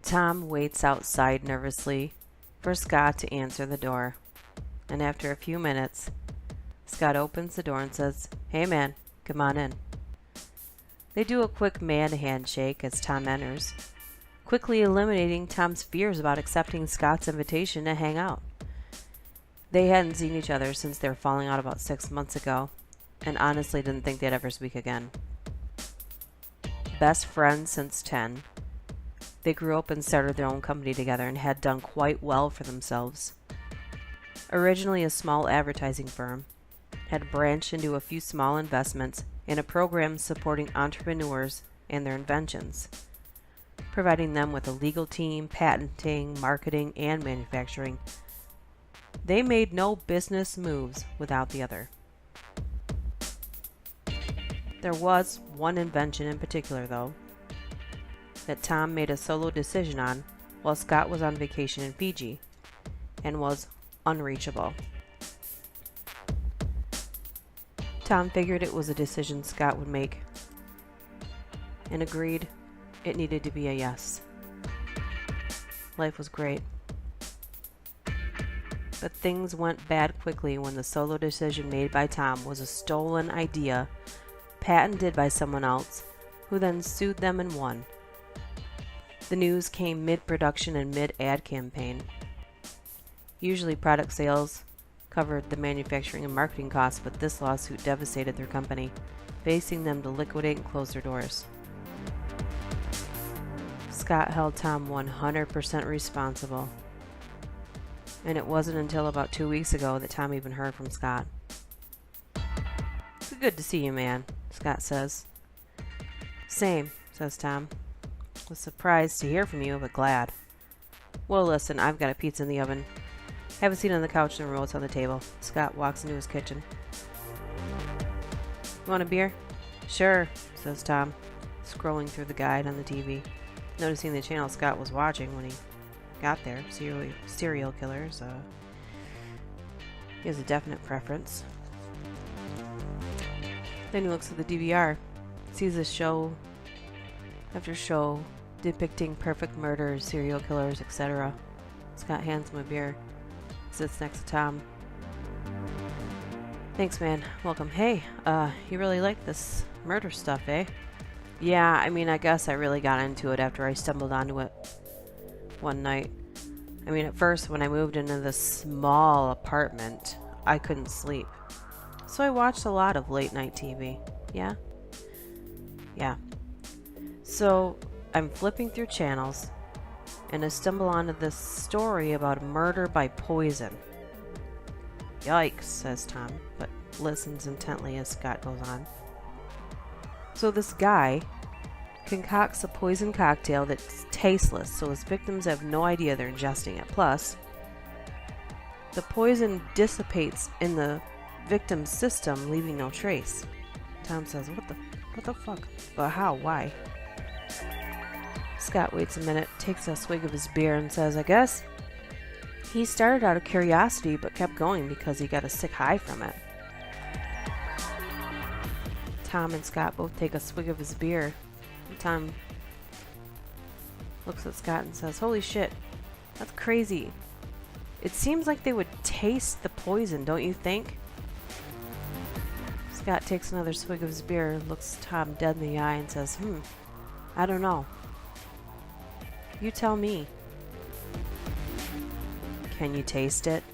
Tom waits outside nervously for Scott to answer the door. And after a few minutes, Scott opens the door and says, "Hey man, come on in." They do a quick man handshake as Tom enters, quickly eliminating Tom's fears about accepting Scott's invitation to hang out. They hadn't seen each other since their falling out about 6 months ago, and honestly didn't think they'd ever speak again. Best friends since 10, they grew up and started their own company together and had done quite well for themselves. Originally a small advertising firm, had branched into a few small investments in a program supporting entrepreneurs and their inventions, providing them with a legal team, patenting, marketing, and manufacturing. They made no business moves without the other. There was one invention in particular, though, that Tom made a solo decision on while Scott was on vacation in Fiji and was unreachable. Tom figured it was a decision Scott would make and agreed it needed to be a yes. Life was great. But things went bad quickly when the solo decision made by Tom was a stolen idea patented by someone else who then sued them and won. The news came mid-production and mid-ad campaign. Usually product sales covered the manufacturing and marketing costs, but this lawsuit devastated their company, facing them to liquidate and close their doors. Scott held Tom 100% responsible, and it wasn't until about 2 weeks ago that Tom even heard from Scott. "It's good to see you, man," Scott says. "Same," says Tom. "Was surprised to hear from you, but glad." "Well, listen, I've got a pizza in the oven. Have a seat on the couch and the remote's on the table." Scott walks into his kitchen. "You want a beer?" "Sure," says Tom, scrolling through the guide on the TV, noticing the channel Scott was watching when he got there. Serial killers. He has a definite preference. Then he looks at the DVR, sees a show after show depicting perfect murders, serial killers, etc. Scott hands him a beer. Sits next to Tom. "Thanks, man. Welcome. Hey, you really like this murder stuff, eh?" "Yeah, I guess I really got into it after I stumbled onto it one night. At first, when I moved into this small apartment, I couldn't sleep. So I watched a lot of late night TV. Yeah? Yeah. So I'm flipping through channels, and I stumble onto this story about murder by poison." "Yikes," says Tom, but listens intently as Scott goes on. "So this guy concocts a poison cocktail that's tasteless, so his victims have no idea they're ingesting it. Plus, the poison dissipates in the victim's system, leaving no trace." Tom says, What the fuck? But how? Why?" Scott waits a minute, takes a swig of his beer, and says, "I guess he started out of curiosity but kept going because he got a sick high from it." Tom and Scott both take a swig of his beer. Tom looks at Scott and says, "Holy shit, that's crazy. It seems like they would taste the poison, don't you think?" Scott takes another swig of his beer, looks Tom dead in the eye, and says, I don't know. You tell me." "Can you taste it?"